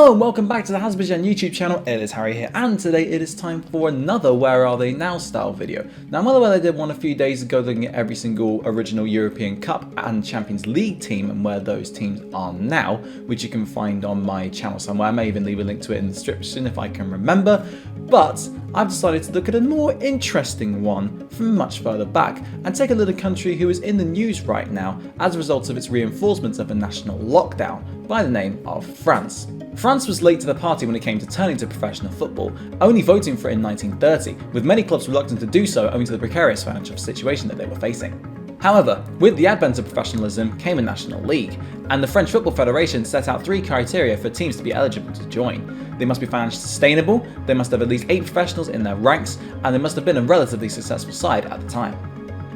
Hello and welcome back to the Hazzabhajan YouTube channel. It is Harry here, and today it is time for another Where Are They Now style video. Now I'm well aware I did one a few days ago looking at every single original European Cup and Champions League team and where those teams are now, which you can find on my channel somewhere. I may even leave a link to it in the description if I can remember. But I've decided to look at a more interesting one from much further back and take a little country who is in the news right now as a result of its reinforcement of a national lockdown by the name of France. France was late to the party when it came to turning to professional football, only voting for it in 1930, with many clubs reluctant to do so owing to the precarious financial situation that they were facing. However, with the advent of professionalism came a national league, and the French Football Federation set out 3 criteria for teams to be eligible to join. They must be financially sustainable, they must have at least 8 professionals in their ranks, and they must have been a relatively successful side at the time.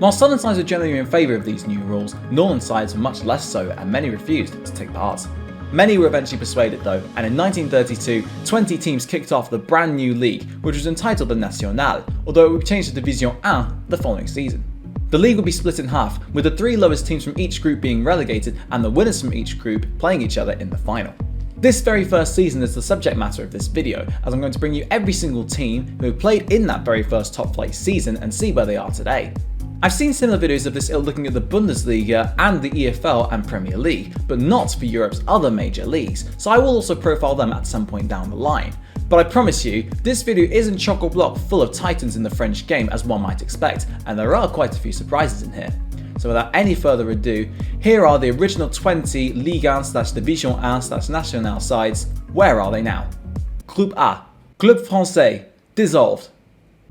While southern sides were generally in favour of these new rules, northern sides were much less so, and many refused to take part. Many were eventually persuaded though, and in 1932, 20 teams kicked off the brand new league, which was entitled the National, although it would change to Division 1 the following season. The league would be split in half, with the 3 lowest teams from each group being relegated and the winners from each group playing each other in the final. This very first season is the subject matter of this video, as I'm going to bring you every single team who have played in that very first top flight season and see where they are today. I've seen similar videos of this ilk looking at the Bundesliga and the EFL and Premier League, but not for Europe's other major leagues, so I will also profile them at some point down the line. But I promise you, this video isn't chock-a-block full of titans in the French game as one might expect, and there are quite a few surprises in here. So without any further ado, here are the original 20 Ligue 1/Division 1/National sides. Where are they now? Groupe A, Club Français, dissolved.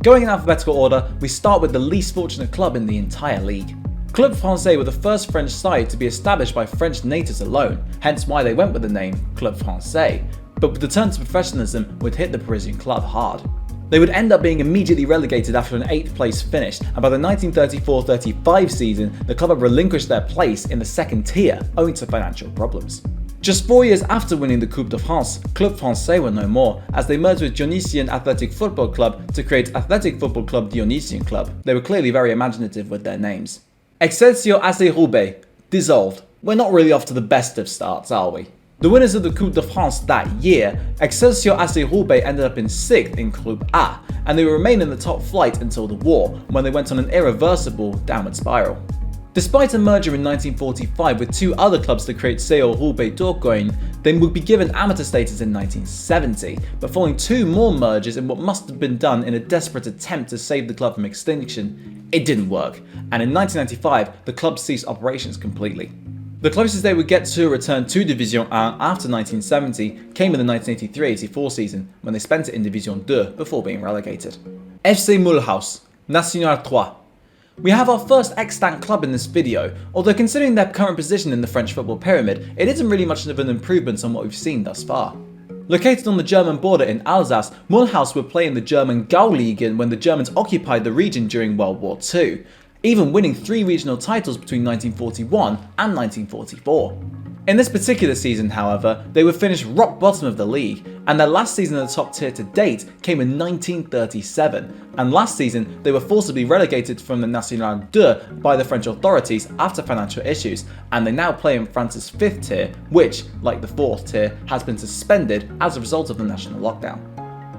Going in alphabetical order, we start with the least fortunate club in the entire league. Club Français were the first French side to be established by French natives alone, hence why they went with the name Club Français, but the turn to professionalism would hit the Parisian club hard. They would end up being immediately relegated after an 8th place finish, and by the 1934-35 season, the club had relinquished their place in the second tier owing to financial problems. Just 4 years after winning the Coupe de France, Club Français were no more, as they merged with Dionysian Athletic Football Club to create Athletic Football Club Dionysian Club. They were clearly very imaginative with their names. Excelsior AC Roubaix, dissolved. We're not really off to the best of starts, are we? The winners of the Coupe de France that year, Excelsior AC Roubaix ended up in 6th in Groupe A, and they would remain in the top flight until the war, when they went on an irreversible downward spiral. Despite a merger in 1945 with 2 other clubs to create CO Roubaix Tourcoing, they would be given amateur status in 1970, but following 2 more mergers in what must have been done in a desperate attempt to save the club from extinction, it didn't work, and in 1995 the club ceased operations completely. The closest they would get to a return to Division 1 after 1970 came in the 1983-84 season, when they spent it in Division 2 before being relegated. FC Mulhouse, National 3. We have our first extant club in this video, although considering their current position in the French football pyramid, it isn't really much of an improvement on what we've seen thus far. Located on the German border in Alsace, Mulhouse would play in the German Gauligen when the Germans occupied the region during World War II, even winning 3 regional titles between 1941 and 1944. In this particular season, however, they would finish rock bottom of the league, and their last season in the top tier to date came in 1937, and last season they were forcibly relegated from the National 2 by the French authorities after financial issues, and they now play in France's 5th tier, which, like the 4th tier, has been suspended as a result of the national lockdown.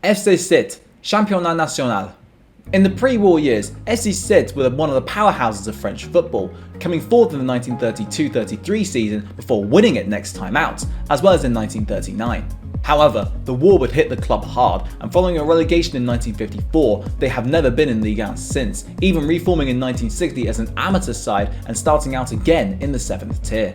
FC Sète, Championnat National. In the pre-war years, FC Sète were one of the powerhouses of French football, coming 4th in the 1932-33 season before winning it next time out, as well as in 1939. However, the war would hit the club hard, and following a relegation in 1954, they have never been in Ligue 1 since, even reforming in 1960 as an amateur side and starting out again in the 7th tier.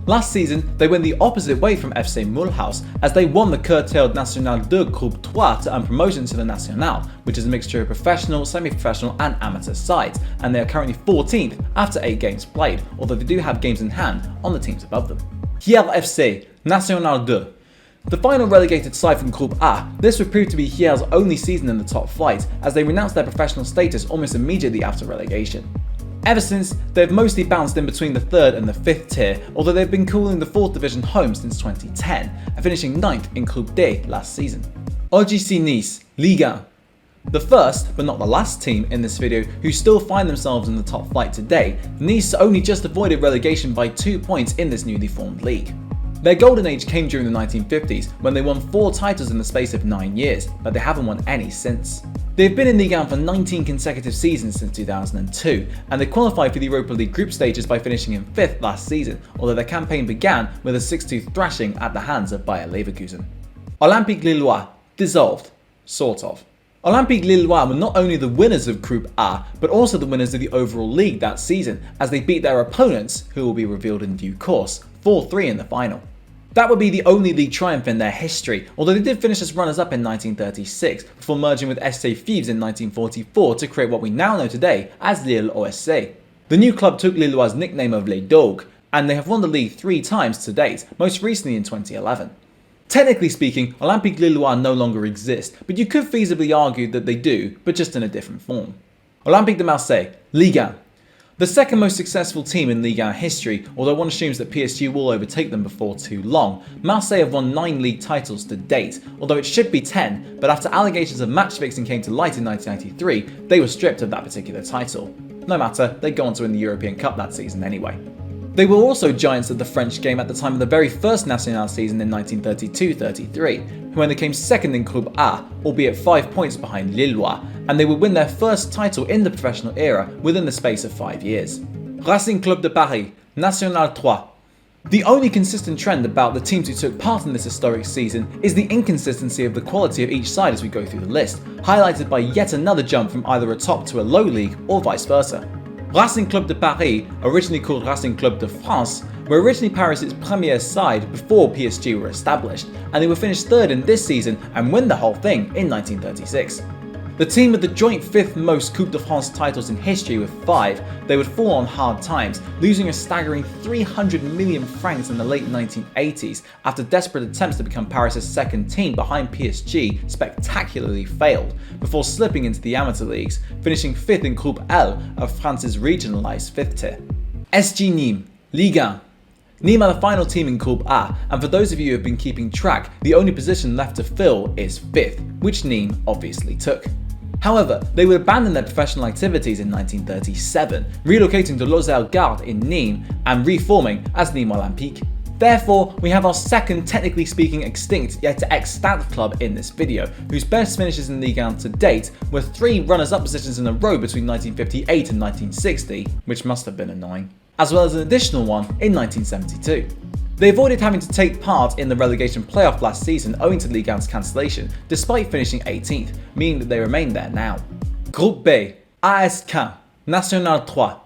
Last season, they went the opposite way from FC Mulhouse, as they won the curtailed National 2 Groupe 3 to earn promotion to the National, which is a mixture of professional, semi-professional and amateur sides, and they are currently 14th after 8 games played, although they do have games in hand on the teams above them. Hier FC, National 2. The final relegated side from Groupe A, this would prove to be Hier's only season in the top flight, as they renounced their professional status almost immediately after relegation. Ever since, they've mostly bounced in between the 3rd and the 5th tier, although they've been calling the 4th division home since 2010, and finishing 9th in Groupe D last season. OGC Nice, Ligue 1. The first, but not the last team in this video who still find themselves in the top flight today, Nice only just avoided relegation by 2 points in this newly formed league. Their golden age came during the 1950s when they won 4 titles in the space of 9 years, but they haven't won any since. They've been in Ligue 1 for 19 consecutive seasons since 2002, and they qualified for the Europa League group stages by finishing in 5th last season, although their campaign began with a 6-2 thrashing at the hands of Bayer Leverkusen. Olympique Lillois, dissolved, sort of. Olympique Lillois were not only the winners of Group A, but also the winners of the overall league that season, as they beat their opponents, who will be revealed in due course, 4-3 in the final. That would be the only league triumph in their history, although they did finish as runners-up in 1936, before merging with SC Fieves in 1944 to create what we now know today as Lille OSC. The new club took Lillois' nickname of Les Dogues, and they have won the league 3 times to date, most recently in 2011. Technically speaking, Olympique Lillois no longer exist, but you could feasibly argue that they do, but just in a different form. Olympique de Marseille, Ligue 1. The second most successful team in Ligue 1 history, although one assumes that PSG will overtake them before too long. Marseille have won 9 league titles to date, although it should be 10, but after allegations of match fixing came to light in 1993, they were stripped of that particular title. No matter, they go on to win the European Cup that season anyway. They were also giants of the French game at the time of the very first National season in 1932-33, when they came second in Group A, albeit 5 points behind Lillois, and they would win their first title in the professional era within the space of 5 years. Racing Club de Paris, National 3. The only consistent trend about the teams who took part in this historic season is the inconsistency of the quality of each side as we go through the list, highlighted by yet another jump from either a top to a low league or vice versa. Racing Club de Paris, originally called Racing Club de France, were originally Paris' premiere side before PSG were established, and they were finished 3rd in this season and win the whole thing in 1936. The team with the joint 5th most Coupe de France titles in history with 5, they would fall on hard times, losing a staggering 300 million francs in the late 1980s after desperate attempts to become Paris' second team behind PSG spectacularly failed, before slipping into the amateur leagues, finishing 5th in Groupe L of France's regionalised 5th tier. SG Nîmes, Ligue 1. Nîmes are the final team in Group A, and for those of you who have been keeping track, the only position left to fill is 5th, which Nîmes obviously took. However, they would abandon their professional activities in 1937, relocating to Lozère Gard in Nîmes and reforming as Nîmes Olympique. Therefore, we have our second technically speaking extinct yet extant club in this video, whose best finishes in Ligue 1 to date were 3 runners-up positions in a row between 1958 and 1960, which must have been annoying, as well as an additional one in 1972. They avoided having to take part in the relegation playoff last season owing to Ligue 1's cancellation, despite finishing 18th, meaning that they remain there now. Groupe B, AS Caen, National 3.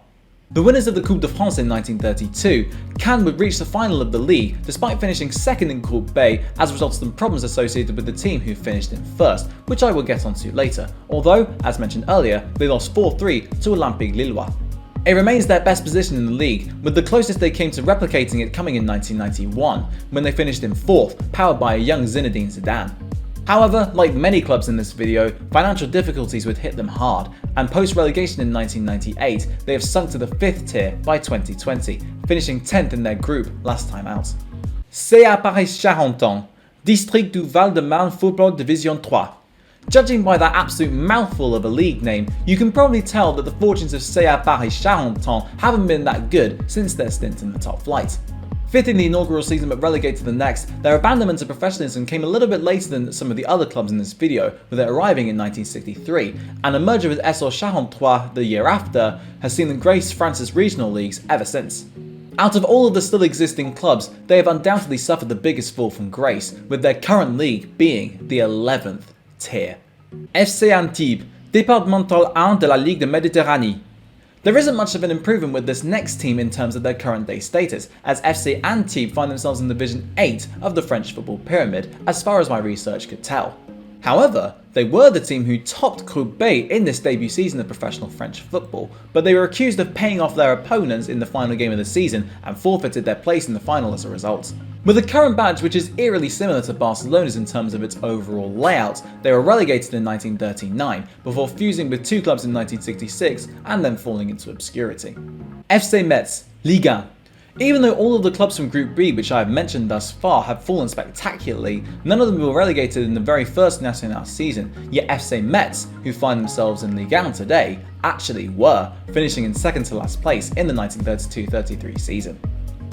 The winners of the Coupe de France in 1932, Caen would reach the final of the league despite finishing 2nd in Groupe B as a result of some problems associated with the team who finished in 1st, which I will get onto later, although, as mentioned earlier, they lost 4-3 to Olympique Lillois. It remains their best position in the league, with the closest they came to replicating it coming in 1991, when they finished in 4th, powered by a young Zinedine Zidane. However, like many clubs in this video, financial difficulties would hit them hard, and post-relegation in 1998, they have sunk to the 5th tier by 2020, finishing 10th in their group last time out. CA Paris-Charenton, District du Val-de-Marne Football Division 3. Judging by that absolute mouthful of a league name, you can probably tell that the fortunes of CA Paris-Charenton haven't been that good since their stint in the top flight. 5th in the inaugural season but relegated to the next, their abandonment to professionalism came a little bit later than some of the other clubs in this video, with it arriving in 1963, and a merger with SO Charentois the year after has seen them grace France's regional leagues ever since. Out of all of the still existing clubs, they have undoubtedly suffered the biggest fall from grace, with their current league being the 11th tier. FC Antibes, Départemental 1 de la Ligue de Méditerranée. There isn't much of an improvement with this next team in terms of their current day status, as FC Antibes find themselves in Division 8 of the French football pyramid, as far as my research could tell. However, they were the team who topped Groupe B in this debut season of professional French football, but they were accused of paying off their opponents in the final game of the season and forfeited their place in the final as a result. With a current badge which is eerily similar to Barcelona's in terms of its overall layout, they were relegated in 1939, before fusing with 2 clubs in 1966 and then falling into obscurity. FC Metz, Ligue 1. Even though all of the clubs from Group B which I have mentioned thus far have fallen spectacularly, none of them were relegated in the very first National season, yet FC Metz, who find themselves in Ligue 1 today, actually were, finishing in second to last place in the 1932-33 season.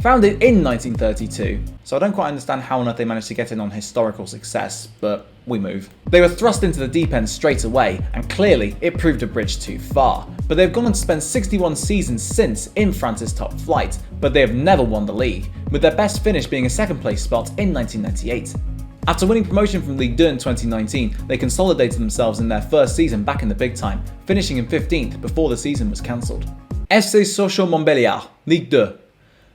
Founded in 1932, so I don't quite understand how on earth they managed to get in on historical success, but we move. They were thrust into the deep end straight away, and clearly it proved a bridge too far. But they've gone on to spend 61 seasons since in France's top flight, but they have never won the league, with their best finish being a second place spot in 1998. After winning promotion from Ligue 2 in 2019, they consolidated themselves in their first season back in the big time, finishing in 15th before the season was cancelled. FC Montbéliard, Ligue 2.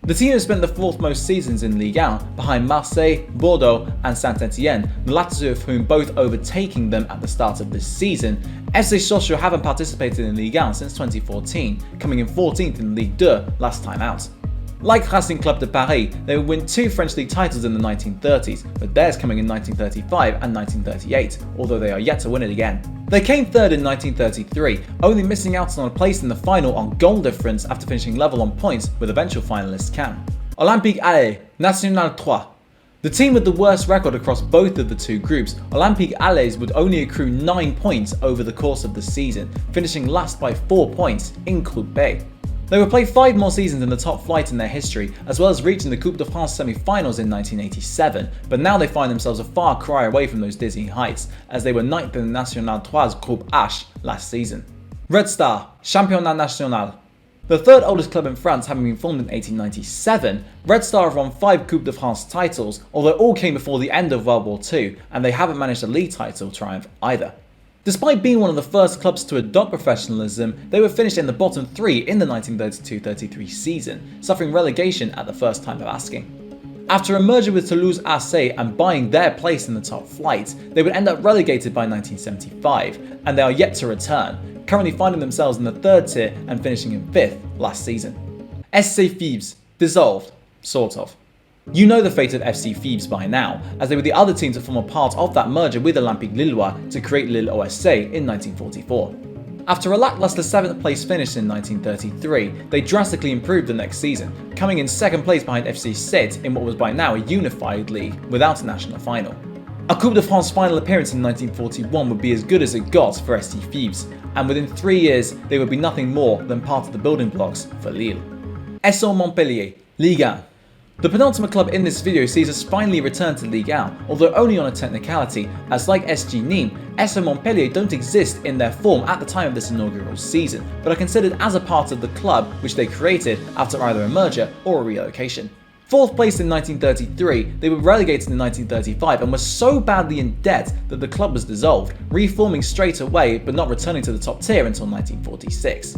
The team has spent the fourth most seasons in Ligue 1, behind Marseille, Bordeaux and Saint-Etienne, the latter two of whom both overtaking them at the start of this season. FC haven't participated in Ligue 1 since 2014, coming in 14th in Ligue 2 last time out. Like Racing Club de Paris, they would win 2 French league titles in the 1930s, with theirs coming in 1935 and 1938, although they are yet to win it again. They came third in 1933, only missing out on a place in the final on goal difference after finishing level on points with eventual finalists Caen. Olympique Alais, National 3. The team with the worst record across both of the two groups, Olympique Alais would only accrue 9 points over the course of the season, finishing last by 4 points in Groupe B. They would play 5 more seasons in the top flight in their history, as well as reaching the Coupe de France semi-finals in 1987, but now they find themselves a far cry away from those dizzy heights, as they were 9th in the National 3's Groupe H last season. Red Star, Championnat National. The third oldest club in France, having been formed in 1897, Red Star have won 5 Coupe de France titles, although all came before the end of World War II, and they haven't managed a league title triumph either. Despite being one of the first clubs to adopt professionalism, they were finished in the bottom 3 in the 1932-33 season, suffering relegation at the first time of asking. After a merger with Toulouse AC and buying their place in the top flight, they would end up relegated by 1975, and they are yet to return, currently finding themselves in the 3rd tier and finishing in 5th last season. SC Fibes, dissolved, sort of. You know the fate of FC Fibes by now, as they were the other team to form a part of that merger with Olympique Lillois to create Lille OSC in 1944. After a lackluster 7th place finish in 1933, they drastically improved the next season, coming in 2nd place behind FC Sète in what was by now a unified league without a national final. A Coupe de France final appearance in 1941 would be as good as it got for SC Fibes, and within 3 years they would be nothing more than part of the building blocks for Lille. SO Montpellier, Ligue 1. The penultimate club in this video sees us finally return to Ligue 1, although only on a technicality, as like SG Nîmes, SO Montpellier don't exist in their form at the time of this inaugural season, but are considered as a part of the club which they created after either a merger or a relocation. 4th place in 1933, they were relegated in 1935 and were so badly in debt that the club was dissolved, reforming straight away but not returning to the top tier until 1946.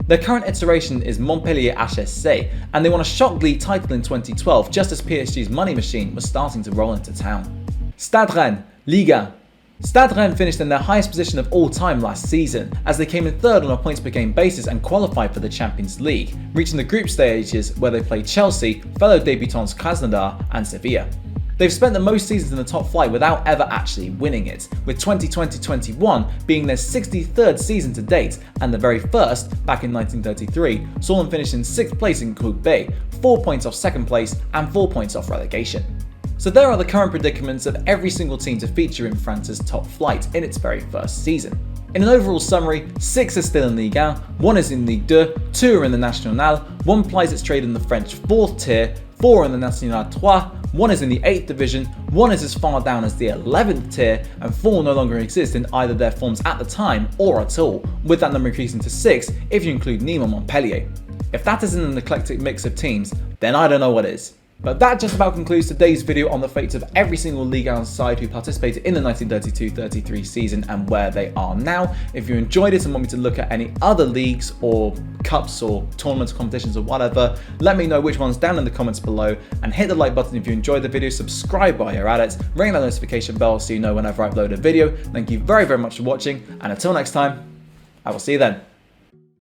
Their current iteration is Montpellier HSC, and they won a shock league title in 2012 just as PSG's money machine was starting to roll into town. Stade Rennes, Ligue 1. Stade Rennes finished in their highest position of all time last season, as they came in 3rd on a points per game basis and qualified for the Champions League, reaching the group stages where they played Chelsea, fellow debutants Krasnodar and Sevilla. They've spent the most seasons in the top flight without ever actually winning it, with 2020-21 being their 63rd season to date, and the very first, back in 1933, saw them finish in 6th place in Groupe B, 4 points off 2nd place and 4 points off relegation. So there are the current predicaments of every single team to feature in France's top flight in its very first season. In an overall summary, 6 are still in Ligue 1, 1 is in Ligue 2, 2 are in the National, 1 plies its trade in the French 4th tier, 4 are in the National 3, 1 is in the 8th division, 1 is as far down as the 11th tier, and 4 no longer exist in either their forms at the time or at all, with that number increasing to 6 if you include Nîmes and Montpellier. If that isn't an eclectic mix of teams, then I don't know what is. But that just about concludes today's video on the fates of every single Ligue 1 side who participated in the 1932-33 season and where they are now. If you enjoyed it and want me to look at any other leagues or cups or tournaments, competitions or whatever, let me know which ones down in the comments below, and hit the like button if you enjoyed the video, subscribe while you're at it, ring that notification bell so you know whenever I upload a video. Thank you very much for watching, and until next time, I will see you then.